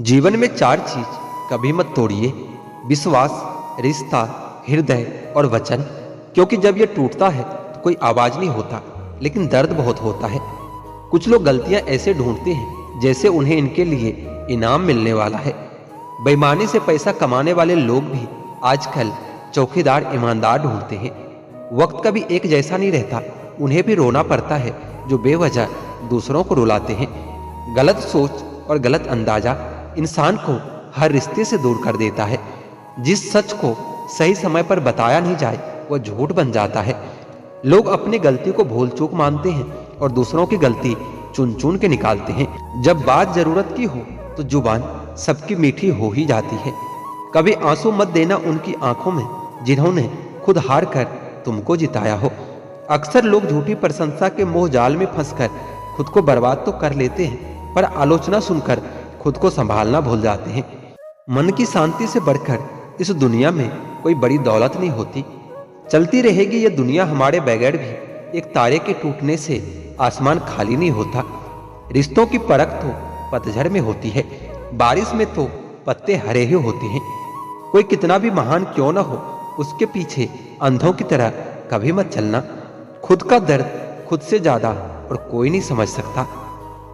जीवन में चार चीज कभी मत तोड़िए। विश्वास, रिश्ता, हृदय और वचन। क्योंकि जब ये टूटता है तो कोई आवाज नहीं होता, लेकिन दर्द बहुत होता है। कुछ लोग गलतियां ऐसे ढूंढते हैं जैसे उन्हें इनके लिए इनाम मिलने वाला है। बेईमानी से पैसा कमाने वाले लोग भी आजकल चौकीदार ईमानदार ढूंढते हैं। वक्त कभी एक जैसा नहीं रहता, उन्हें भी रोना पड़ता है जो बेवजह दूसरों को रुलाते हैं। गलत सोच और गलत अंदाजा इंसान को हर रिश्ते से दूर कर देता है। जिस सच को सही समय पर बताया नहीं जाए वह झूठ बन जाता है। लोग अपनी गलती को भूल चूक मानते हैं और दूसरों की गलती चुन चुन के निकालते हैं। जब बात जरूरत की हो तो जुबान सबकी मीठी हो ही जाती है। कभी आंसू मत देना उनकी आंखों में जिन्होंने खुद हार कर तुमको जिताया हो। अक्सर लोग झूठी प्रशंसा के मोह जाल में फंसकर खुद को बर्बाद तो कर लेते हैं, पर आलोचना सुनकर खुद को संभालना भूल जाते हैं। मन की शांति से बढ़कर इस दुनिया में कोई बड़ी दौलत नहीं होती। चलती रहेगी ये दुनिया हमारे बगैर भी, एक तारे के टूटने से आसमान खाली नहीं होता। रिश्तों की परख तो पतझड़ में होती है, बारिश में तो पत्ते हरे ही होते हैं। कोई कितना भी महान क्यों ना हो, उसके पीछे अंधों की तरह कभी मत चलना। खुद का दर्द खुद से ज्यादा और कोई नहीं समझ सकता।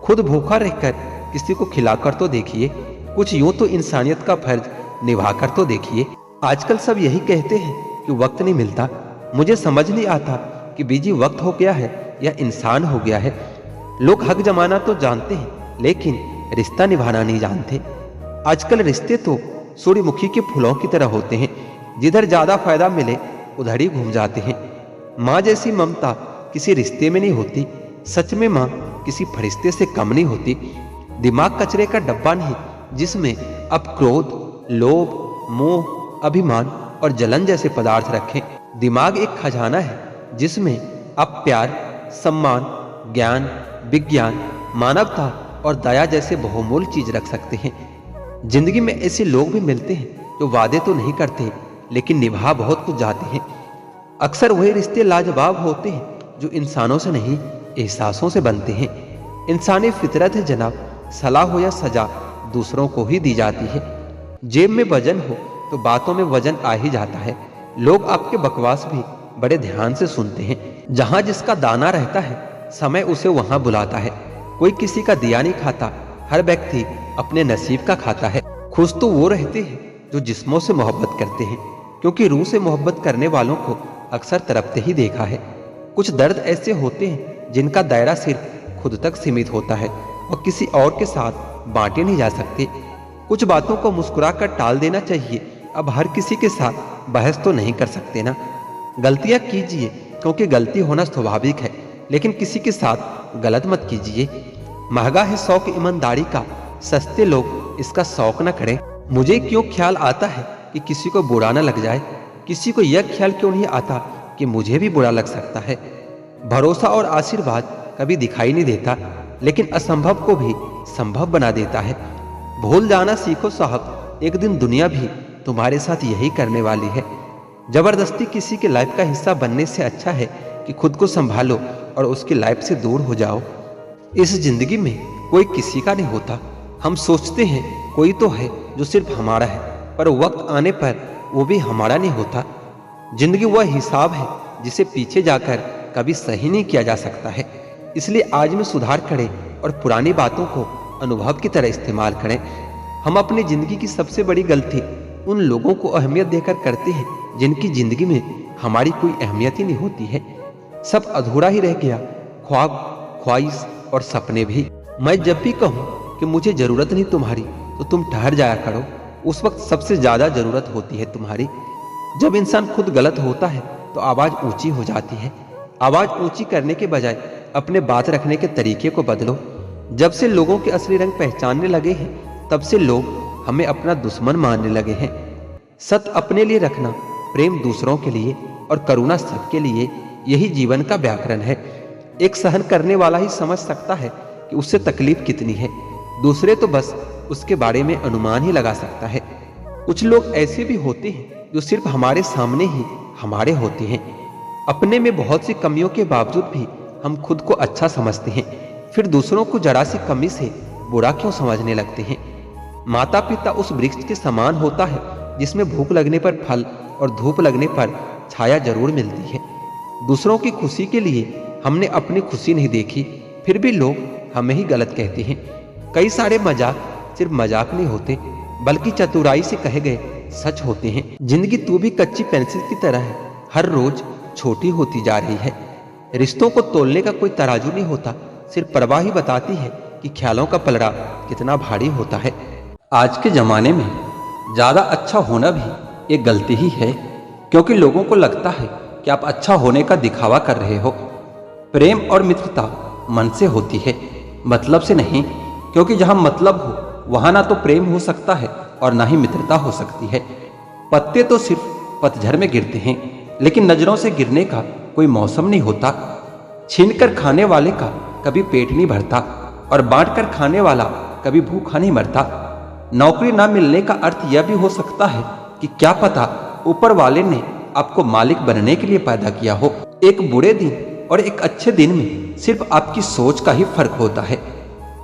खुद भूखा रहकर किसी को खिलाकर तो देखिए, कुछ यूं तो इंसानियत का फर्ज निभाकर तो देखिए। आजकल सब यही कहते हैं कि वक्त नहीं मिलता। मुझे समझ नहीं आता कि बिजी वक्त हो गया है या इंसान हो गया है। लोग हक जमाना तो जानते हैं, लेकिन रिश्ता निभाना नहीं जानते। आजकल रिश्ते तो सूर्यमुखी के फूलों की तरह होते हैं, जिधर ज्यादा फायदा मिले उधर ही घूम जाते हैं। माँ जैसी ममता किसी रिश्ते में नहीं होती। सच में माँ किसी फरिश्ते से कम नहीं होती। दिमाग कचरे का डब्बा नहीं जिसमें अब क्रोध, लोभ, मोह, अभिमान और जलन जैसे पदार्थ रखें। दिमाग एक खजाना है जिसमें आप प्यार, सम्मान, ज्ञान, विज्ञान, मानवता और दया जैसे बहुमूल्य चीज रख सकते हैं। जिंदगी में ऐसे लोग भी मिलते हैं जो वादे तो नहीं करते, लेकिन निभा बहुत कुछ जाते हैं। अक्सर वही रिश्ते लाजवाब होते हैं जो इंसानों से नहीं, एहसासों से बनते हैं। इंसानी फितरत है जनाब, सलाह हो या सजा दूसरों को ही दी जाती है। जेब में वजन हो तो बातों में वजन आ ही जाता है। लोग आपके बकवास भी बड़े ध्यान से सुनते हैं। जहां जिसका दाना रहता है समय उसे वहां बुलाता है। कोई किसी का दिया नहीं खाता, हर व्यक्ति अपने नसीब का खाता है। खुश तो वो रहते हैं जो जिस्मों से मोहब्बत करते हैं, क्योंकि रूह से मोहब्बत करने वालों को अक्सर तड़पते ही देखा है। कुछ दर्द ऐसे होते हैं जिनका दायरा सिर्फ खुद तक सीमित होता है और किसी और के साथ बांटे नहीं जा सकते। कुछ बातों को मुस्कुराकर टाल देना चाहिए। अब हर किसी के साथ बहस तो नहीं कर सकते ना। गलतियां कीजिए क्योंकि गलती होना स्वाभाविक है, लेकिन किसी के साथ गलत मत कीजिए। महंगा है शौक ईमानदारी का, सस्ते लोग इसका शौक न करें। मुझे क्यों ख्याल आता है कि किसी को बुरा न लग जाए, किसी को यह ख्याल क्यों नहीं आता कि मुझे भी बुरा लग सकता है। भरोसा और आशीर्वाद कभी दिखाई नहीं देता, लेकिन असंभव को भी संभव बना देता है। भूल जाना सीखो साहब, एक दिन दुनिया भी तुम्हारे साथ यही करने वाली है। जबरदस्ती किसी के लाइफ का हिस्सा बनने से अच्छा है कि खुद को संभालो और उसकी लाइफ से दूर हो जाओ। इस जिंदगी में कोई किसी का नहीं होता। हम सोचते हैं कोई तो है जो सिर्फ हमारा है, पर वक्त आने पर वो भी हमारा नहीं होता। जिंदगी वह हिसाब है जिसे पीछे जाकर कभी सही नहीं किया जा सकता है। इसलिए आज में सुधार करें और पुरानी बातों को अनुभव की तरह इस्तेमाल करें। हम अपनी जिंदगी की सबसे बड़ी गलती उन लोगों को अहमियत देकर करते हैं जिनकी जिंदगी में हमारी कोई अहमियत ही नहीं होती है। सब अधूरा ही रह गया, ख्वाब, ख्वाहिश और सपने भी। मैं जब भी कहूँ कि मुझे जरूरत नहीं तुम्हारी तो तुम ठहर जाया करो, उस वक्त सबसे ज्यादा जरूरत होती है तुम्हारी। जब इंसान खुद गलत होता है तो आवाज ऊंची हो जाती है। आवाज ऊंची करने के बजाय अपने बात रखने के तरीके को बदलो। जब से लोगों के असली रंग पहचानने लगे हैं, तब से लोग हमें अपना दुश्मन मानने लगे हैं। सत्य अपने लिए रखना, प्रेम दूसरों के लिए और करुणा सबके लिए, यही जीवन का व्याकरण है। एक सहन करने वाला ही समझ सकता है कि उससे तकलीफ कितनी है। दूसरे तो बस उसके बारे में अनुमान ही लगा सकता है। कुछ लोग ऐसे भी होते हैं जो सिर्फ हमारे सामने ही हमारे होते हैं। अपने में बहुत सी कमियों के बावजूद भी हम खुद को अच्छा समझते हैं, फिर दूसरों को जरा सी कमी से बुरा क्यों समझने लगते हैं। माता पिता उस वृक्ष के समान होता है जिसमें भूख लगने पर फल और धूप लगने पर छाया जरूर मिलती है। दूसरों की खुशी के लिए हमने अपनी खुशी नहीं देखी, फिर भी लोग हमें ही गलत कहते हैं। कई सारे मजाक सिर्फ मजाक नहीं होते, बल्कि चतुराई से कहे गए सच होते हैं। जिंदगी तू भी कच्ची पेंसिल की तरह है, हर रोज छोटी होती जा रही है। रिश्तों को तोलने का कोई तराजू नहीं होता, सिर्फ परवाह ही बताती है कि ख्यालों का पलड़ा कितना भारी होता है। आज के ज़माने में ज़्यादा अच्छा होना भी एक गलती ही है, क्योंकि लोगों को लगता है कि आप अच्छा होने का दिखावा कर रहे हो। प्रेम और मित्रता मन से होती है, मतलब से नहीं, क्योंकि जहाँ मतलब हो वहाँ ना तो प्रेम हो सकता है और ना ही मित्रता हो सकती है। पत्ते तो सिर्फ पतझड़ में गिरते हैं, लेकिन नज़रों से गिरने का कोई मौसम नहीं होता। छीनकर खाने वाले का कभी पेट नहीं भरता और बांटकर खाने वाला कभी भूखा नहीं मरता। नौकरी ना मिलने का अर्थ यह भी हो सकता है कि क्या पता ऊपर वाले ने आपको मालिक बनने के लिए पैदा किया हो। एक बुरे दिन और एक अच्छे दिन में सिर्फ आपकी सोच का ही फर्क होता है।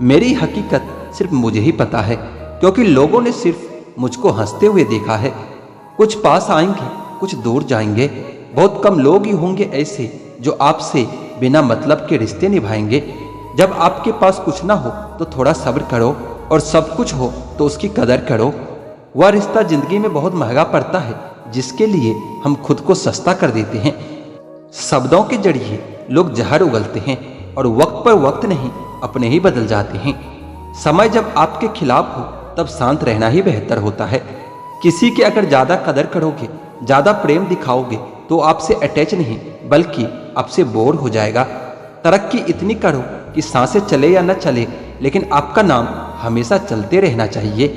मेरी हकीकत सिर्फ मुझे ही पता है, क्योंकि लोगों ने सिर्फ मुझको हंसते हुए देखा है। कुछ पास आएंगे, कुछ दूर जाएंगे। बहुत कम लोग ही होंगे ऐसे जो आपसे बिना मतलब के रिश्ते निभाएंगे। जब आपके पास कुछ ना हो तो थोड़ा सब्र करो, और सब कुछ हो तो उसकी कदर करो। वह रिश्ता जिंदगी में बहुत महंगा पड़ता है जिसके लिए हम खुद को सस्ता कर देते हैं। शब्दों के जरिए लोग जहर उगलते हैं और वक्त पर वक्त नहीं अपने ही बदल जाते हैं। समय जब आपके खिलाफ हो तब शांत रहना ही बेहतर होता है। किसी की अगर ज़्यादा कदर करोगे, ज़्यादा प्रेम दिखाओगे तो आपसे अटैच नहीं बल्कि आपसे बोर हो जाएगा। तरक्की इतनी करो कि सांसें चले या न चले, लेकिन आपका नाम हमेशा चलते रहना चाहिए।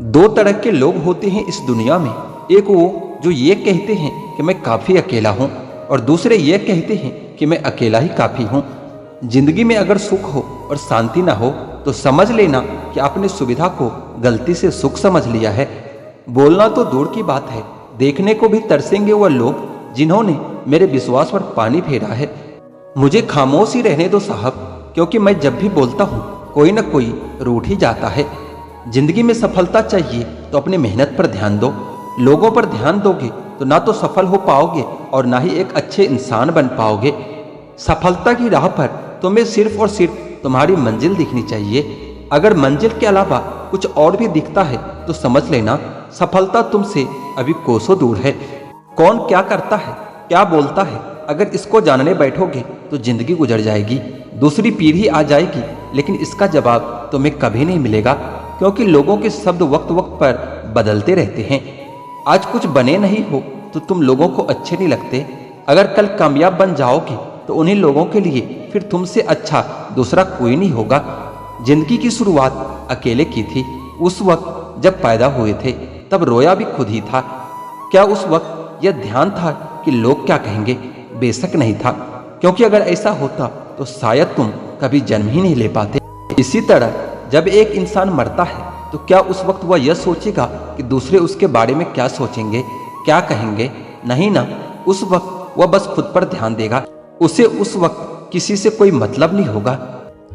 दो तरह के लोग होते हैं इस दुनिया में, एक वो जो ये कहते हैं कि मैं काफ़ी अकेला हूँ, और दूसरे ये कहते हैं कि मैं अकेला ही काफ़ी हूँ। जिंदगी में अगर सुख हो और शांति ना हो तो समझ लेना कि आपने सुविधा को गलती से सुख समझ लिया है। बोलना तो दूर की बात है, देखने को भी तरसेंगे वह लोग जिन्होंने मेरे विश्वास पर पानी फेरा है। मुझे खामोश ही रहने दो साहब, क्योंकि मैं जब भी बोलता हूँ कोई न कोई रूठ ही जाता है। जिंदगी में सफलता चाहिए तो अपनी मेहनत पर ध्यान दो। लोगों पर ध्यान दोगे तो ना तो सफल हो पाओगे और ना ही एक अच्छे इंसान बन पाओगे। सफलता की राह पर तुम्हें सिर्फ और सिर्फ तुम्हारी मंजिल दिखनी चाहिए। अगर मंजिल के अलावा कुछ और भी दिखता है तो समझ लेना सफलता तुमसे अभी कोसों दूर है। कौन क्या करता है, क्या बोलता है, अगर इसको जानने बैठोगे तो जिंदगी गुजर जाएगी, दूसरी पीढ़ी आ जाएगी, लेकिन इसका जवाब तुम्हें कभी नहीं मिलेगा, क्योंकि लोगों के शब्द वक्त वक्त पर बदलते रहते हैं। आज कुछ बने नहीं हो तो तुम लोगों को अच्छे नहीं लगते। अगर कल कामयाब बन जाओगे तो उन्हीं लोगों के लिए फिर तुमसे अच्छा दूसरा कोई नहीं होगा। जिंदगी की शुरुआत अकेले की थी। उस वक्त जब पैदा हुए थे तब रोया भी खुद ही था। क्या उस वक्त यह ध्यान था कि लोग क्या कहेंगे? बेशक नहीं था, क्योंकि अगर ऐसा होता तो शायद तुम कभी जन्म ही नहीं ले पाते। इसी तरह जब एक इंसान मरता है तो क्या उस वक्त वह यह सोचेगा कि दूसरे उसके बारे में क्या सोचेंगे, क्या कहेंगे? नहीं ना, उस वक्त वह बस खुद पर ध्यान देगा। उसे उस वक्त किसी से कोई मतलब नहीं होगा।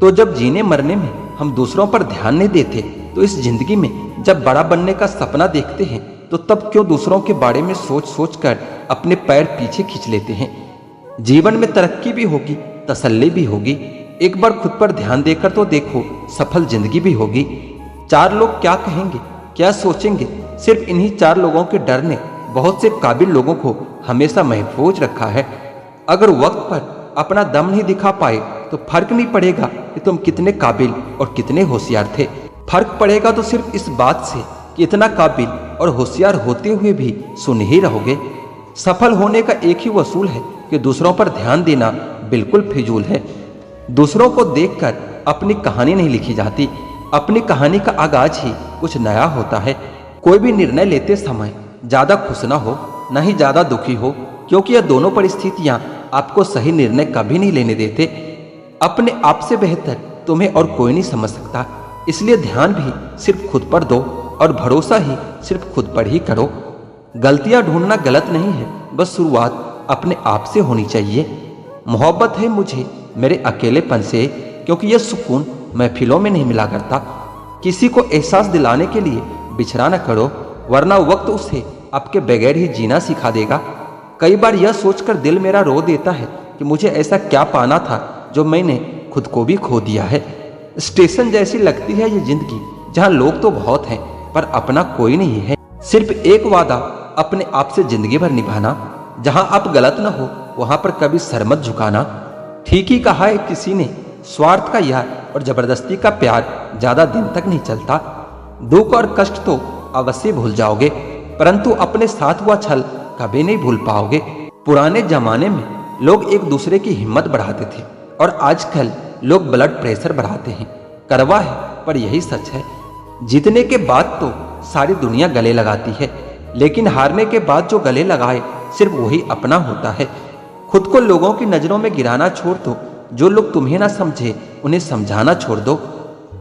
तो जब जीने मरने में हम दूसरों पर ध्यान नहीं देते तो इस जिंदगी में जब बड़ा बनने का सपना देखते हैं तो तब क्यों दूसरों के बारे में सोच सोच कर अपने पैर पीछे खींच लेते हैं? जीवन में तरक्की भी होगी, तसल्ली भी होगी। एक बार खुद पर ध्यान देकर तो देखो, सफल जिंदगी भी होगी। चार लोग क्या कहेंगे, क्या सोचेंगे, सिर्फ इन्हीं चार लोगों के डर ने बहुत से काबिल लोगों को हमेशा महफूज रखा है। अगर वक्त पर अपना दम नहीं दिखा पाए तो फर्क नहीं पड़ेगा कि तुम कितने काबिल और कितने होशियार थे। फर्क पड़ेगा तो सिर्फ इस बात से कि इतना काबिल और होशियार होते हुए भी सुन ही रहोगे। सफल होने का एक ही वसूल है कि दूसरों पर ध्यान देना बिल्कुल फिजूल है। दूसरों को देखकर अपनी कहानी नहीं लिखी जाती, अपनी कहानी का आगाज ही कुछ नया होता है। कोई भी निर्णय लेते समय ज़्यादा खुश ना हो, ना ही ज़्यादा दुखी हो, क्योंकि यह दोनों परिस्थितियाँ आपको सही निर्णय कभी नहीं लेने देते। अपने आप से बेहतर तुम्हें और कोई नहीं समझ सकता, इसलिए ध्यान भी सिर्फ खुद पर दो और भरोसा ही सिर्फ खुद पर ही करो। गलतियां ढूंढना गलत नहीं है, बस शुरुआत अपने आप से होनी चाहिए। मोहब्बत है मुझे मेरे अकेलेपन से, क्योंकि यह सुकून महफिलों में नहीं मिला करता। किसी को एहसास दिलाने के लिए बिछड़ा न करो, वरना वक्त उसे आपके बगैर ही जीना सिखा देगा। कई बार यह सोचकर दिल मेरा रो देता है कि मुझे ऐसा क्या पाना था जो मैंने खुद को भी खो दिया है। स्टेशन जैसी लगती है ये जिंदगी, जहाँ लोग तो बहुत हैं पर अपना कोई नहीं है। सिर्फ एक वादा अपने आप से जिंदगी भर निभाना, जहाँ आप गलत न हो वहाँ पर कभी सर मत झुकाना। ठीक ही कहा है किसी ने, स्वार्थ का यार और जबरदस्ती का प्यार ज्यादा दिन तक नहीं चलता। दुख और कष्ट तो अवश्य भूल जाओगे, परंतु अपने साथ हुआ छल कभी नहीं भूल पाओगे। पुराने जमाने में लोग एक दूसरे की हिम्मत बढ़ाते थे और आजकल लोग ब्लड प्रेशर बढ़ाते हैं। करवा है पर यही सच है, जीतने के बाद तो सारी दुनिया गले लगाती है, लेकिन हारने के बाद जो गले लगाए सिर्फ वही अपना होता है। खुद को लोगों की नजरों में गिराना छोड़ दो, जो लोग तुम्हें ना समझे उन्हें समझाना छोड़ दो।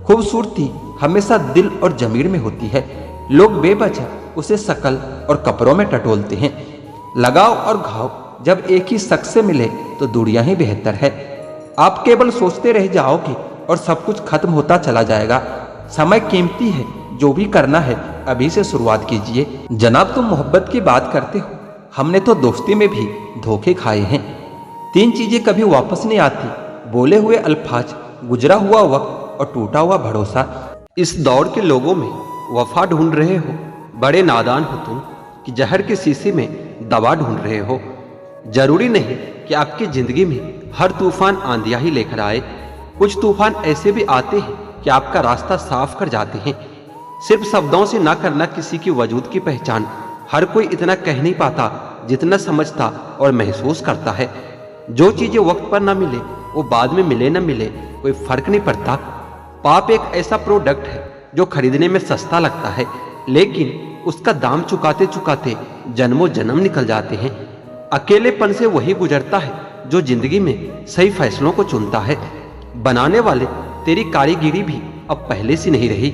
खूबसूरती हमेशा दिल और जमीर में होती है, लोग बेवजह उसे शकल और कपड़ों में टटोलते हैं। लगाव और घाव जब एक ही शख्स से मिले तो दूरियां ही बेहतर है। आप केवल सोचते रह जाओगे और सब कुछ खत्म होता चला जाएगा। समय कीमती है, जो भी करना है अभी से शुरुआत कीजिए। जनाब, तुम मोहब्बत की बात करते हो, हमने तो दोस्ती में भी धोखे खाए हैं। 3 चीजें कभी वापस नहीं आती, बोले हुए अल्फाज, गुजरा हुआ वक्त और टूटा हुआ भरोसा। इस दौर के लोगों में वफा ढूंढ रहे हो, बड़े नादान हो तुम कि जहर के शीशे में दवा ढूंढ रहे हो। जरूरी नहीं कि आपकी जिंदगी में हर तूफान आंधियां ही लेकर आए, कुछ तूफान ऐसे भी आते हैं कि आपका रास्ता साफ कर जाते हैं। सिर्फ शब्दों से ना करना किसी की वजूद की पहचान। हर कोई इतना कह नहीं पाता जितना समझता और महसूस करता है। जो चीजें वक्त पर ना मिले वो बाद में मिले ना मिले कोई फर्क नहीं पड़ता। पाप एक ऐसा प्रोडक्ट है जो खरीदने में सस्ता लगता है, लेकिन उसका दाम चुकाते चुकाते जन्मों जन्म निकल जाते हैं। अकेलेपन से वही गुजरता है जो जिंदगी में सही फैसलों को चुनता है। बनाने वाले तेरी कारीगिरी भी अब पहले सी नहीं रही।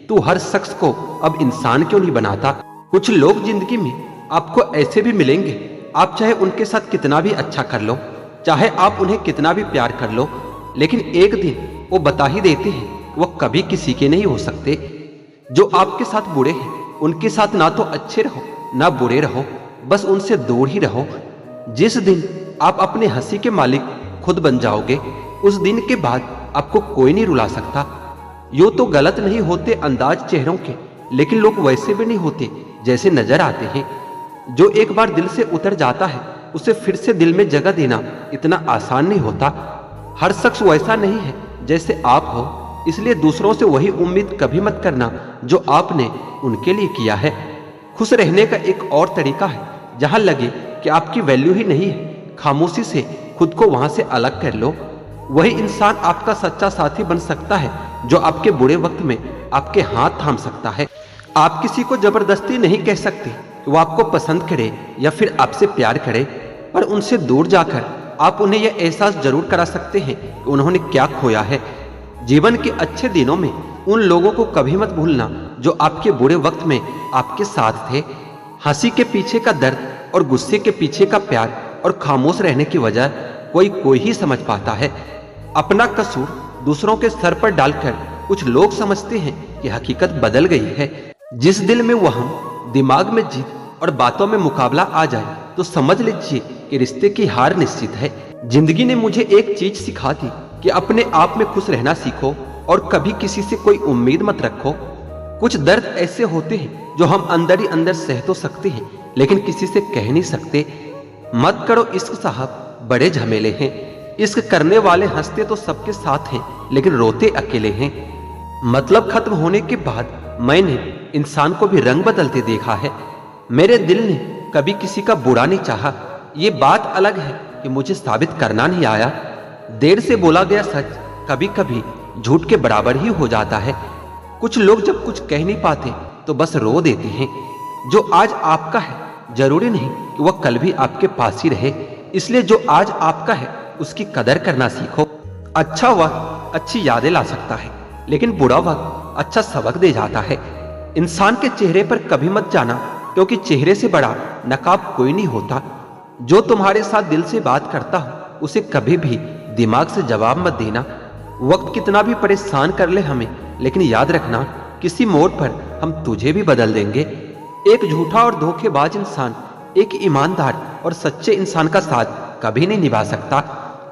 तू हर शख्स को अब इंसान क्यों नहीं बनाता। कुछ लोग जिंदगी में आपको ऐसे भी मिलेंगे, आप चाहे उनके साथ कितना भी अच्छा कर लो, चाहे आप उन्हें कितना भी प्यार कर लो, लेकिन एक दिन वो बता ही देते हैं वो कभी किसी के नहीं हो सकते। जो आपके साथ बुरे हैं उनके साथ ना तो अच्छे रहो ना बुरे रहो, बस उनसे दूर ही रहो। जिस दिन आप अपने हंसी के मालिक खुद बन जाओगे, उस दिन के बाद आपको कोई नहीं रुला सकता। यूं तो गलत नहीं होते अंदाज चेहरों के, लेकिन लोग वैसे भी नहीं होते जैसे नजर आते हैं। जो एक बार दिल से उतर जाता है उसे फिर से दिल में जगह देना इतना आसान नहीं होता। हर शख्स वैसा नहीं है जैसे आप हो, इसलिए दूसरों से वही उम्मीद कभी मत करना जो आपने उनके लिए किया है। खुश रहने का एक और तरीका है, जहां लगे कि आपकी वैल्यू ही नहीं है, खामोशी से खुद को वहां से अलग कर लो। वही इंसान आपका सच्चा साथी बन सकता है जो आपके बुरे वक्त में आपके हाथ थाम सकता है। आप किसी को जबरदस्ती नहीं कह सकते कि वो आपको पसंद करे या फिर आपसे प्यार करे, पर उनसे दूर जाकर आप उन्हें यह एहसास जरूर करा सकते हैं कि उन्होंने क्या खोया है। जीवन के अच्छे दिनों में उन लोगों को कभी मत भूलना जो आपके बुरे वक्त में आपके साथ थे। हंसी के पीछे का दर्द और गुस्से के पीछे का प्यार और खामोश रहने की वजह कोई ही समझ पाता है। अपना कसूर दूसरों के सर पर डालकर कुछ लोग समझते हैं कि हकीकत बदल गई है। जिस दिल में वहम, दिमाग में जीत और बातों में मुकाबला आ जाए तो समझ लीजिए कि रिश्ते की हार निश्चित है। जिंदगी ने मुझे एक चीज सिखा दी कि अपने आप में खुश रहना सीखो और कभी किसी से कोई उम्मीद मत रखो। कुछ दर्द ऐसे होते हैं जो हम अंदर ही अंदर सह तो सकते हैं, लेकिन किसी से कह नहीं सकते। मत करो इश्क साहब, बड़े झमेले हैं। इश्क करने वाले हंसते तो सबके साथ हैं, लेकिन रोते अकेले हैं। मतलब खत्म होने के बाद मैंने इंसान को भी रंग बदलते देखा है। मेरे दिल ने कभी किसी का बुरा नहीं चाहा। ये बात अलग है कि मुझे साबित करना नहीं आया। देर से बोला गया सच कभी कभी झूठ के बराबर ही हो जाता है। कुछ लोग जब कुछ कह नहीं पाते तो बस रो देते हैं। जो आज आपका है जरूरी नहीं कि वह कल भी आपके पास ही रहे, इसलिए जो आज आपका है उसकी कदर करना सीखो। अच्छा वक्त अच्छी यादें ला सकता है, लेकिन बुरा वक्त अच्छा सबक दे जाता है। इंसान के चेहरे पर कभी मत जाना, क्योंकि चेहरे से बड़ा नकाब कोई नहीं होता। जो तुम्हारे साथ दिल से बात करता हो उसे कभी भी दिमाग से जवाब मत देना। वक्त कितना भी परेशान कर ले हमें, लेकिन याद रखना, किसी मोड़ पर हम तुझे भी बदल देंगे। एक झूठा और धोखेबाज इंसान एक ईमानदार और सच्चे इंसान का साथ कभी नहीं निभा सकता।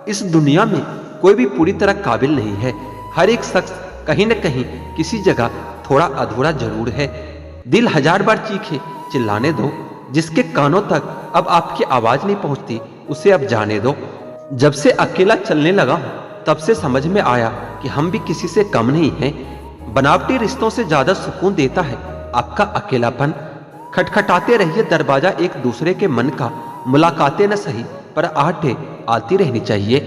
इस दुनिया में कोई भी पूरी तरह काबिल नहीं है। हर एक शख्स कहीं न कहीं किसी जगह थोड़ा अधूरा जरूर है। दिल 1000 बार चीखे, चिल्लाने दो। जिसके कानों तक अब आपकी आवाज नहीं पहुंचती, उसे अब जाने दो। जब से अकेला चलने लगा हूं, तब से समझ में आया कि हम भी किसी से कम नहीं हैं। बनावटी रिश्तों से ज्यादा सुकून देता है आपका अकेलापन। खटखटाते रहिए दरवाजा एक दूसरे के मन का, मुलाकातें न सही पर आहटें आती रहनी चाहिए।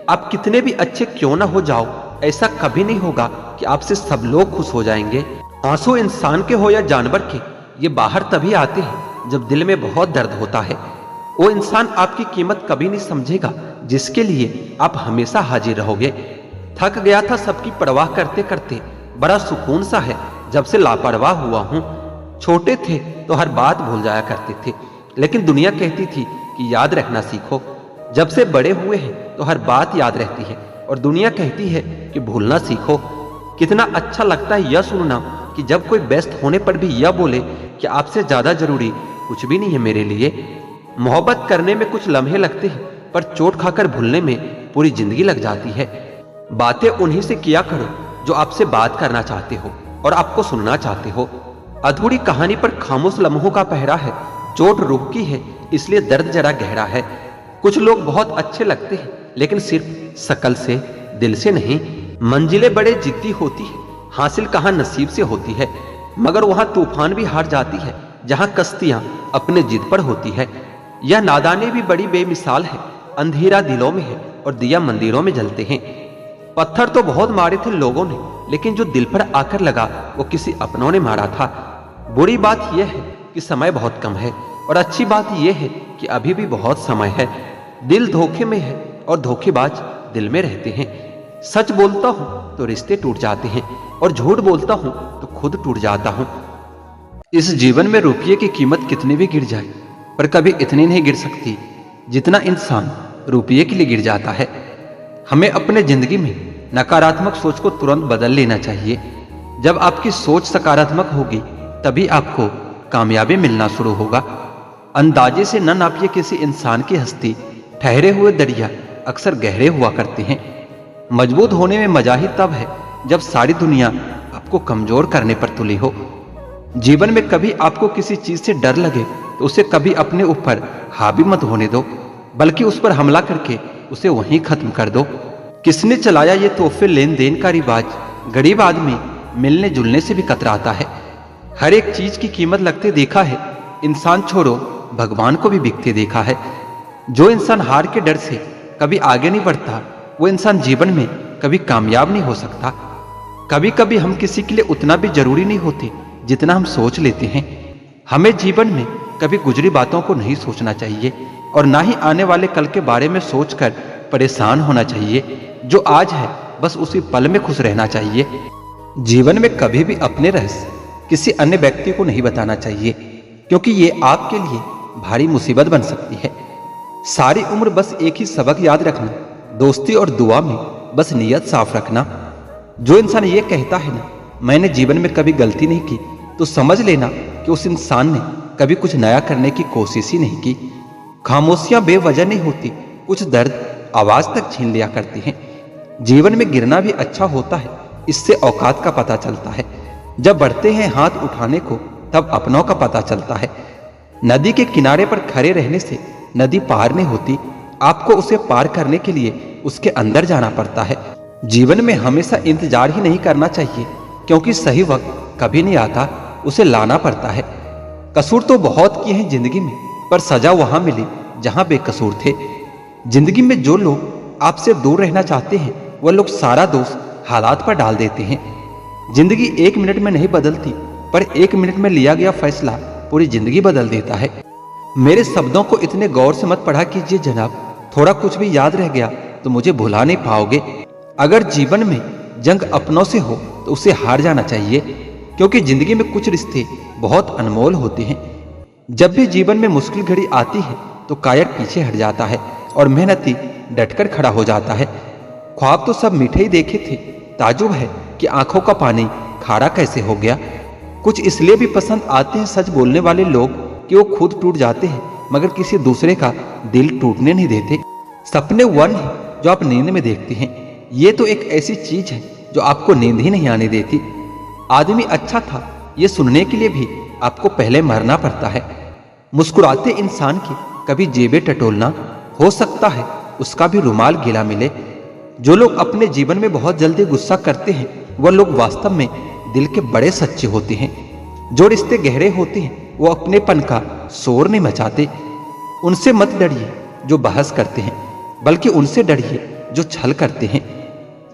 आप कितने भी अच्छे क्यों ना हो जाओ, ऐसा कभी नहीं होगा कि आपसे सब लोग खुश हो जाएंगे। आंसू इंसान के हो या जानवर के, ये बाहर तभी आते हैं जब दिल में बहुत दर्द होता है। वो इंसान आपकी कीमत कभी नहीं समझेगा जिसके लिए आप हमेशा हाजिर रहोगे। थक गया था सबकी परवाह करते करते, बड़ा सुकून सा है जब से लापरवाह हुआ हूं। छोटे थे तो हर बात भूल जाया करते थे, लेकिन दुनिया कहती थी कि याद रखना सीखो। जब से बड़े हुए हैं तो हर बात याद रहती है और दुनिया कहती है कि भूलना सीखो। कितना अच्छा लगता है यह सुनना कि जब कोई बेस्ट होने पर भी यह बोले कि आपसे ज्यादा जरूरी कुछ भी नहीं है मेरे लिए। मोहब्बत करने में कुछ लम्हे लगते हैं, पर चोट खाकर भूलने में पूरी जिंदगी लग जाती है। बातें उन्हीं से किया करो जो आपसे बात करना चाहते हो और आपको सुनना चाहते हो। अधूरी कहानी पर खामोश लम्हों का पहरा है। चोट रूह की है, इसलिए दर्द जरा गहरा है। कुछ लोग बहुत अच्छे लगते हैं, लेकिन सिर्फ शकल से, दिल से नहीं। मंजिलें बड़े जिद्दी होती है, हासिल कहां नसीब से होती है, मगर वहां तूफान भी हार जाती है जहां कश्तियां अपने जिद पर होती है। यह नादानी भी बड़ी बेमिसाल है। अंधेरा दिलों में है और दिया मंदिरों में जलते हैं। पत्थर तो बहुत मारे थे लोगों ने, लेकिन जो दिल पर आकर लगा वो किसी अपनों ने मारा था। बुरी बात यह है कि समय बहुत कम है, और अच्छी बात यह है कि अभी भी बहुत समय है। दिल धोखे में है और धोखेबाज दिल में रहते हैं। सच बोलता हूं तो रिश्ते टूट जाते हैं, और झूठ बोलता हूं तो खुद टूट जाता हूं। इस जीवन में रुपये की कीमत कितनी भी गिर जाए, पर कभी इतनी नहीं गिर सकती जितना इंसान रुपये के लिए गिर जाता है। हमें अपने जिंदगी में नकारात्मक सोच को तुरंत बदल लेना चाहिए। जब आपकी सोच सकारात्मक होगी, तभी आपको कामयाबी मिलना शुरू होगा। अंदाजे से न नापिए किसी इंसान की हस्ती। ठहरे हुए दरिया अक्सर गहरे हुआ करते हैं। मजबूत होने में मजा ही तब है जब सारी दुनिया आपको कमजोर करने पर तुली हो। जीवन में कभी आपको किसी चीज से डर लगे तो उसे कभी अपने ऊपर हावी मत होने दो, बल्कि उस पर हमला करके उसे वहीं खत्म कर दो। किसने चलाया ये तोहफे लेन देन का रिवाज? गरीब आदमी मिलने जुलने से भी कतराता है। हर एक चीज की कीमत लगते देखा है। इंसान छोड़ो, भगवान को भी बिकते देखा है। जो इंसान हार के डर से कभी आगे नहीं बढ़ता, वो इंसान जीवन में कभी कामयाब नहीं हो सकता। कभी कभी हम किसी के लिए उतना भी जरूरी नहीं होते जितना हम सोच लेते हैं। हमें जीवन में कभी गुजरी बातों को नहीं सोचना चाहिए, और ना ही आने वाले कल के बारे में सोचकर परेशान होना चाहिए। जो आज है बस उसी पल में खुश रहना चाहिए। जीवन में कभी भी अपने रहस्य किसी अन्य व्यक्ति को नहीं बताना चाहिए, क्योंकि ये आपके लिए भारी मुसीबत बन सकती है। सारी उम्र बस एक ही सबक याद रखना, दोस्ती और दुआ में बस नियत साफ रखना। जो इंसान ये कहता है ना, मैंने जीवन में कभी गलती नहीं की, तो समझ लेना कि उस इंसान ने कभी कुछ नया करने की कोशिश ही नहीं की। खामोशियां बेवजह नहीं होती, कुछ दर्द आवाज तक छीन लिया करती हैं। जीवन में गिरना भी अच्छा होता है, इससे औकात का पता चलता है। जब बढ़ते हैं हाथ उठाने को, तब अपनों का पता चलता है। नदी के किनारे पर खड़े रहने से नदी पार नहीं होती, आपको उसे पार करने के लिए उसके अंदर जाना पड़ता है। जीवन में हमेशा इंतजार ही नहीं करना चाहिए, क्योंकि सही वक्त कभी नहीं आता, उसे लाना पड़ता है। कसूर तो बहुत किए हैं जिंदगी में, पर सजा वहां मिली जहां बेकसूर थे। जिंदगी में जो लोग आपसे दूर रहना चाहते हैं, वह लोग सारा दोष हालात पर डाल देते हैं। जिंदगी 1 मिनट में नहीं बदलती, पर 1 मिनट में लिया गया फैसला पूरी जिंदगी बदल देता है। मेरे शब्दों को इतने गौर से मत पढ़ा कीजिए जनाब, थोड़ा कुछ भी याद रह गया तो मुझे भुला नहीं पाओगे। अगर जीवन में जंग अपनों से हो तो उसे हार जाना चाहिए, क्योंकि जिंदगी में कुछ रिश्ते बहुत अनमोल होते हैं। जब भी जीवन में मुश्किल घड़ी आती है तो कायर पीछे हट जाता है और मेहनती डटकर खड़ा हो जाता है। ख्वाब तो सब मीठे ही देखे थे, ताजुब है कि आंखों का पानी खारा कैसे हो गया। कुछ इसलिए भी पसंद आते हैं सच बोलने वाले लोग कि वो खुद टूट जाते हैं मगर किसी दूसरे का दिल टूटने नहीं देते। सपने वन है जो आप नींद में देखते हैं, ये तो एक ऐसी चीज है जो आपको नींद ही नहीं आने देती। आदमी अच्छा था ये सुनने के लिए भी आपको पहले मरना पड़ता है। मुस्कुराते इंसान की कभी जेबें टटोलना, हो सकता है उसका भी रुमाल गीला मिले। जो लोग अपने जीवन में बहुत जल्दी गुस्सा करते हैं वह लोग वास्तव में दिल के बड़े सच्चे होते हैं। जो रिश्ते गहरे होते हैं वो अपनेपन का शोर नहीं मचाते। उनसे मत डरिए जो बहस करते हैं, बल्कि उनसे डरिए जो छल करते हैं।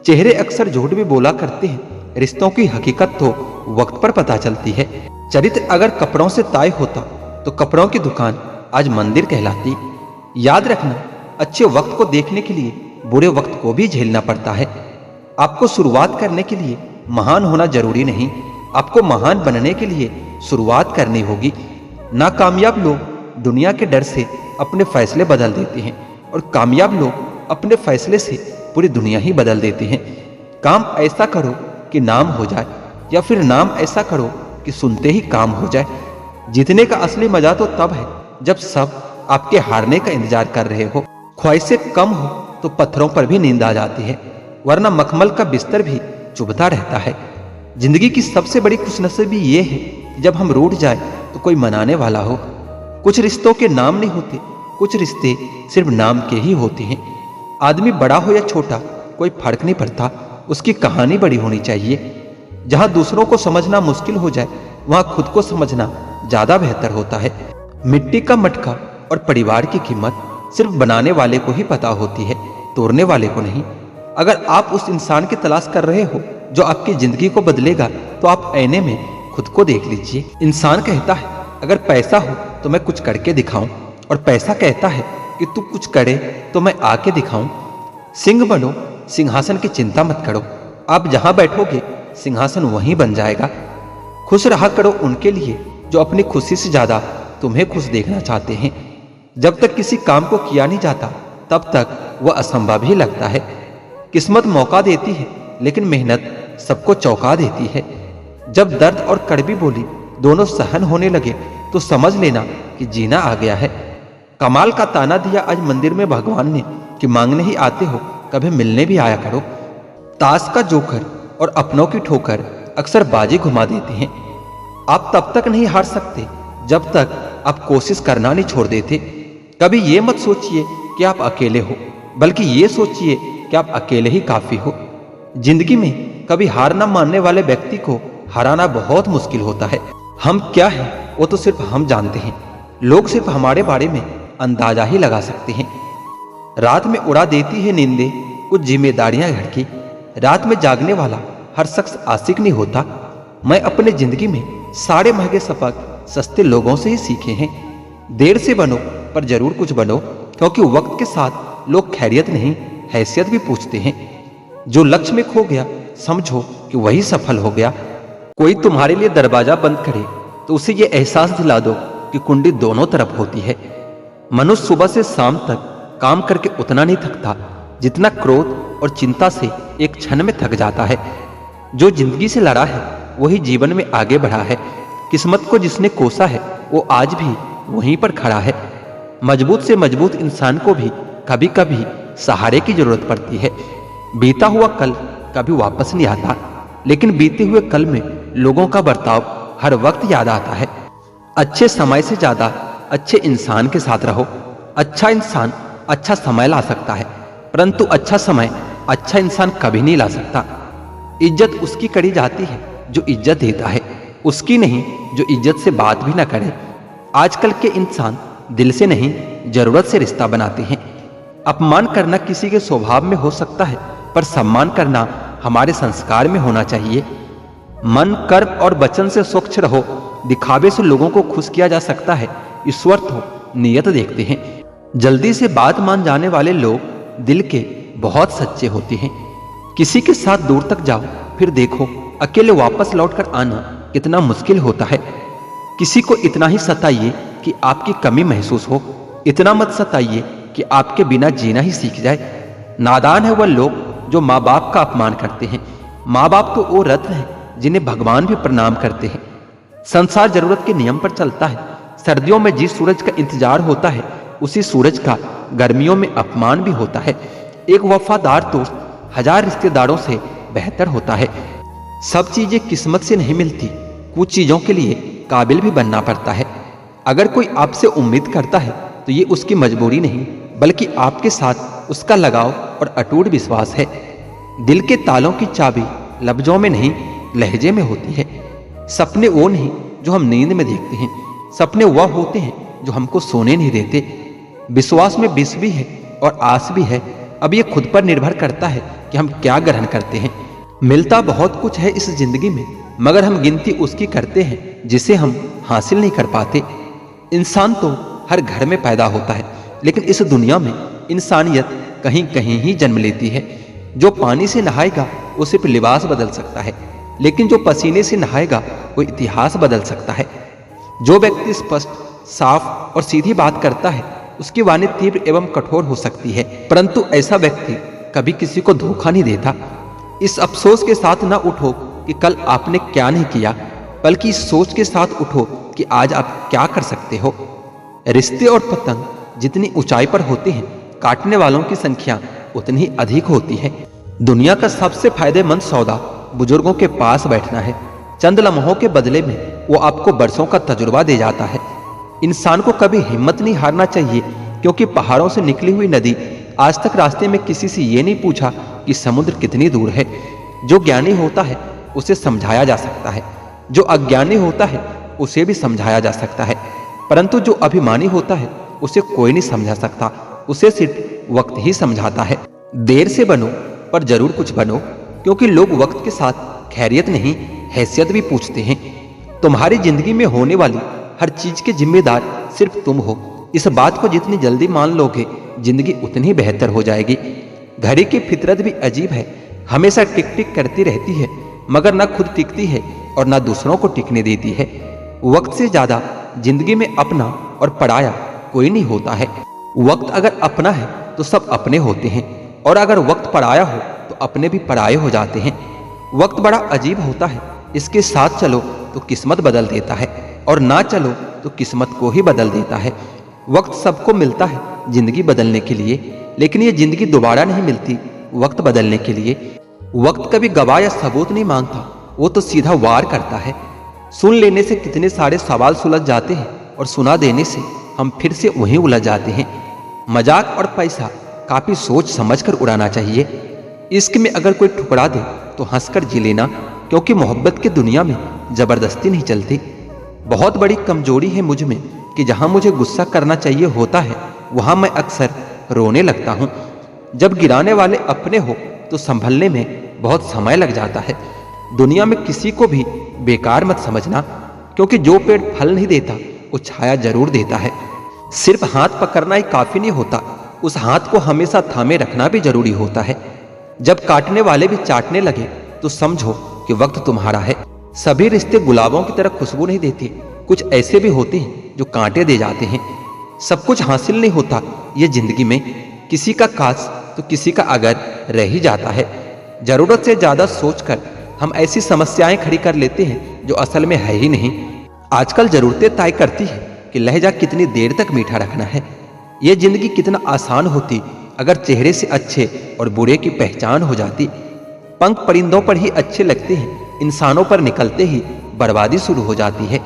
चेहरे अक्सर झूठ भी बोला करते हैं, रिश्तों की हकीकत तो वक्त पर पता चलती है। चरित्र अगर कपड़ों से तय होता तो कपड़ों की दुकान आज मंदिर कहलाती। याद रखना, अच्छे वक्त को देखने के लिए बुरे वक्त को भी झेलना पड़ता है। आपको शुरुआत करने के लिए महान होना जरूरी नहीं, आपको महान बनने के लिए शुरुआत करनी होगी। नाकामयाब लोग दुनिया के डर से अपने फैसले बदल देते हैं और कामयाब लोग अपने फैसले से पूरी दुनिया ही बदल देते हैं। काम ऐसा करो कि नाम हो जाए, या फिर नाम ऐसा करो कि सुनते ही काम हो जाए। जीतने का असली मजा तो तब है जब सब आपके हारने का इंतजार कर रहे हो। ख्वाहिशें कम हो तो पत्थरों पर भी नींद आ जाती है, वरना मखमल का बिस्तर भी चुभता रहता है। जिंदगी की सबसे बड़ी खुशनसीबी ये है कि जब हम रूठ जाए तो कोई मनाने वाला हो। कुछ रिश्तों के नाम नहीं होते, कुछ रिश्ते सिर्फ नाम के ही होते हैं। आदमी बड़ा हो या छोटा कोई फर्क नहीं पड़ता, उसकी कहानी बड़ी होनी चाहिए। जहां दूसरों को समझना मुश्किल हो जाए वहां खुद को समझना ज्यादा बेहतर होता है। मिट्टी का मटका और परिवार की कीमत सिर्फ बनाने वाले को ही पता होती है, तोड़ने वाले को नहीं। अगर आप उस इंसान की तलाश कर रहे हो जो आपकी जिंदगी को बदलेगा तो आप आईने में खुद को देख लीजिए। इंसान कहता है अगर पैसा हो तो मैं कुछ करके दिखाऊं, और पैसा कहता है कि तू कुछ करे तो मैं आके दिखाऊं। सिंह बनो, सिंहासन की चिंता मत करो। आप जहां बैठोगे सिंहासन वहीं बन जाएगा। खुश रहा करो उनके लिए जो अपनी खुशी से ज्यादा तुम्हें खुश देखना चाहते हैं। जब तक किसी काम को किया नहीं जाता तब तक वह असंभव ही लगता है। किस्मत मौका देती है लेकिन मेहनत सबको चौंका देती है। जब दर्द और कड़वी बोली दोनों सहन होने लगे तो समझ लेना कि जीना आ गया है। कमाल का ताना दिया आज मंदिर में भगवान ने कि मांगने ही आते हो, कभी मिलने भी आया करो। ताश का जोकर और अपनों की ठोकर अक्सर बाजी घुमा देते हैं। आप तब तक नहीं हार सकते जब तक आप कोशिश करना नहीं छोड़ देते। कभी ये मत सोचिए कि आप अकेले हो, बल्कि ये सोचिए कि आप अकेले ही काफी हो। जिंदगी में कभी हार ना मानने वाले व्यक्ति को हराना बहुत मुश्किल होता है। हम क्या हैं वो तो सिर्फ हम जानते हैं, लोग सिर्फ हमारे बारे में अंदाजा ही लगा सकते हैं। रात में उड़ा देती है नींदें कुछ जिम्मेदारियां घर की। रात में जागने वाला हर शख्स आशिक नहीं होता। मैं अपने जिंदगी में सारे महंगे सबक सस्ते लोगों से ही सीखे हैं। देर से बनो पर जरूर कुछ बनो, क्योंकि वक्त के साथ लोग खैरियत नहीं हैसियत भी पूछते हैं। जो लक्ष्य में खो गया समझो कि वही सफल हो गया। कोई तुम्हारे लिए दरवाजा बंद करे तो उसे ये एहसास दिला दो कि कुंडी दोनों तरफ होती है। मनुष्य सुबह से शाम तक काम करके उतना नहीं थकता जितना क्रोध और चिंता से एक क्षण में थक जाता है। जो जिंदगी से लड़ा है वही जीवन में आगे बढ़ा है। किस्मत को जिसने कोसा है वो आज भी वहीं पर खड़ा है। मजबूत से मजबूत इंसान को भी कभी कभी सहारे की जरूरत पड़ती है। बीता हुआ कल कभी वापस नहीं आता, लेकिन बीते हुए कल में लोगों का बर्ताव हर वक्त याद आता है। अच्छे समय से ज्यादा अच्छे इंसान के साथ रहो। अच्छा इंसान अच्छा समय ला सकता है, परंतु अच्छा समय अच्छा इंसान कभी नहीं ला सकता। इज्जत उसकी करी जाती है जो इज्जत देता है, उसकी नहीं जो इज्जत से बात भी ना करे। आजकल के इंसान दिल से नहीं जरूरत से रिश्ता बनाते हैं। अपमान करना किसी के स्वभाव में हो सकता है, पर सम्मान करना हमारे संस्कार में होना चाहिए। मन, कर्म और वचन से स्वच्छ रहो। दिखावे से लोगों को खुश किया जा सकता है, ईश्वर तो नियत देखते हैं। जल्दी से बात मान जाने वाले लोग दिल के बहुत सच्चे होते हैं। किसी के साथ दूर तक जाओ फिर देखो अकेले वापस लौटकर आना कितना मुश्किल होता है। किसी को इतना ही सताइए कि आपकी कमी महसूस हो, इतना मत सताइए कि आपके बिना जीना ही सीख जाए। नादान है वह लोग जो माँ बाप का अपमान करते हैं। माँ बाप तो वो रत्न हैं जिन्हें भगवान भी प्रणाम करते हैं। संसार जरूरत के नियम पर चलता है। सर्दियों में जिस सूरज का इंतजार होता है उसी सूरज का गर्मियों में अपमान भी होता है। एक वफादार दोस्त 1000 रिश्तेदारों से बेहतर होता है। सब चीजें किस्मत से नहीं मिलती, कुछ चीजों के लिए काबिल भी बनना पड़ता है। अगर कोई आपसे उम्मीद करता है तो ये उसकी मजबूरी नहीं बल्कि आपके साथ उसका लगाव और अटूट विश्वास है। दिल के तालों की चाबी लफ्जों में नहीं लहजे में होती है। सपने वो नहीं जो हम नींद में देखते हैं, सपने वह होते हैं जो हमको सोने नहीं देते। विश्वास में विष भी है और आस भी है। अब ये खुद पर निर्भर करता है कि हम क्या ग्रहण करते हैं। मिलता बहुत कुछ है इस जिंदगी में, मगर हम गिनती उसकी करते हैं जिसे हम हासिल नहीं कर पाते। इंसान तो हर घर में पैदा होता है, लेकिन इस दुनिया में इंसानियत कहीं कहीं ही जन्म लेती है। जो पानी से नहाएगा वो सिर्फ लिबास बदल सकता है, लेकिन जो पसीने से नहाएगा वो इतिहास बदल सकता है। जो व्यक्ति स्पष्ट, साफ और सीधी बात करता है उसकी वाणी तीव्र एवं कठोर हो सकती है, परंतु ऐसा व्यक्ति कभी किसी को धोखा नहीं देता। इस अफसोस के साथ न उठो कि कल आपने क्या नहीं किया, बल्कि इस सोच के साथ उठो कि आज आप क्या कर सकते हो। रिश्ते और पतंग जितनी ऊंचाई पर होते हैं, काटने वालों की संख्या उतनी ही अधिक होती है। दुनिया का सबसे फायदेमंद सौदा बुजुर्गों के पास बैठना है। चंद लम्हों के बदले में वो आपको बरसों का तजुर्बा दे जाता है। इंसान को कभी हिम्मत नहीं हारना चाहिए, क्योंकि पहाड़ों से निकली हुई नदी आज तक रास्ते में किसी से ये नहीं पूछा कि समुद्र कितनी दूर है। जो ज्ञानी होता है उसे समझाया जा सकता है, जो अज्ञानी होता है उसे भी समझाया जा सकता है, परंतु जो अभिमानी होता है उसे कोई नहीं समझा सकता, उसे सिर्फ वक्त ही समझाता है। देर से बनो पर जरूर कुछ बनो, क्योंकि लोग वक्त के साथ खैरियत नहीं हैसियत भी पूछते हैं। तुम्हारी जिंदगी में होने वाली हर चीज के जिम्मेदार सिर्फ तुम हो। इस बात को जितनी जल्दी मान लोगे जिंदगी उतनी बेहतर हो जाएगी। घड़ी की फितरत भी अजीब है, हमेशा टिक टिक करती रहती है, मगर ना खुद टिकती है और ना दूसरों को टिकने देती है। वक्त से ज्यादा जिंदगी में अपना और पराया कोई नहीं होता है। वक्त अगर अपना है तो सब अपने होते हैं, और अगर वक्त पराया हो तो अपने भी पराये हो जाते हैं। वक्त बड़ा अजीब होता है, इसके साथ चलो तो किस्मत बदल देता है, और ना चलो तो किस्मत को ही बदल देता है। वक्त सबको मिलता है जिंदगी बदलने के लिए, लेकिन ये जिंदगी दोबारा नहीं मिलती वक्त बदलने के लिए। वक्त कभी गवाह या सबूत नहीं मांगता, वो तो सीधा वार करता है। सुन लेने से कितने सारे सवाल सुलझ जाते हैं, और सुना देने से हम फिर से वहीं उलझ जाते हैं। मजाक और पैसा काफी सोच समझकर उड़ाना चाहिए। इश्क में अगर कोई ठुकरा दे तो हंसकर जी लेना, क्योंकि मोहब्बत की दुनिया में जबरदस्ती नहीं चलती। बहुत बड़ी कमजोरी है मुझ में कि जहां मुझे गुस्सा करना चाहिए होता है वहां मैं अक्सर रोने लगता हूं। जब गिराने वाले अपने हो तो संभलने में बहुत समय लग जाता है। दुनिया में किसी को भी बेकार मत समझना, क्योंकि जो पेड़ फल नहीं देता वो छाया जरूर देता है। सिर्फ हाथ पकड़ना ही काफी नहीं होता, उस हाथ को हमेशा थामे रखना भी जरूरी होता है। जब काटने वाले भी चाटने लगे तो समझो कि वक्त तुम्हारा है। सभी रिश्ते गुलाबों की तरह खुशबू नहीं देते, कुछ ऐसे भी होते हैं जो कांटे दे जाते हैं। सब कुछ हासिल नहीं होता ये जिंदगी में, किसी का काश तो किसी का अगर रह ही जाता है। जरूरत से ज्यादा सोचकर हम ऐसी समस्याएं खड़ी कर लेते हैं जो असल में है ही नहीं। आजकल जरूरतें तय करती है कि लहजा कितनी देर तक मीठा रखना है। यह जिंदगी कितना आसान होती अगर चेहरे से अच्छे और बुरे की पहचान हो जाती। पंख परिंदों पर ही अच्छे लगते हैं, इंसानों पर निकलते ही बर्बादी शुरू हो जाती है।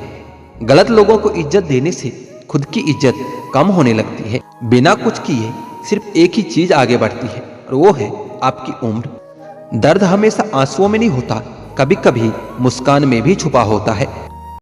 गलत लोगों को इज्जत देने से खुद की इज्जत कम होने लगती है। बिना कुछ किए सिर्फ एक ही चीज आगे बढ़ती है, और वो है आपकी उम्र। दर्द हमेशा आंसुओं में नहीं होता, कभी कभी मुस्कान में भी छुपा होता है।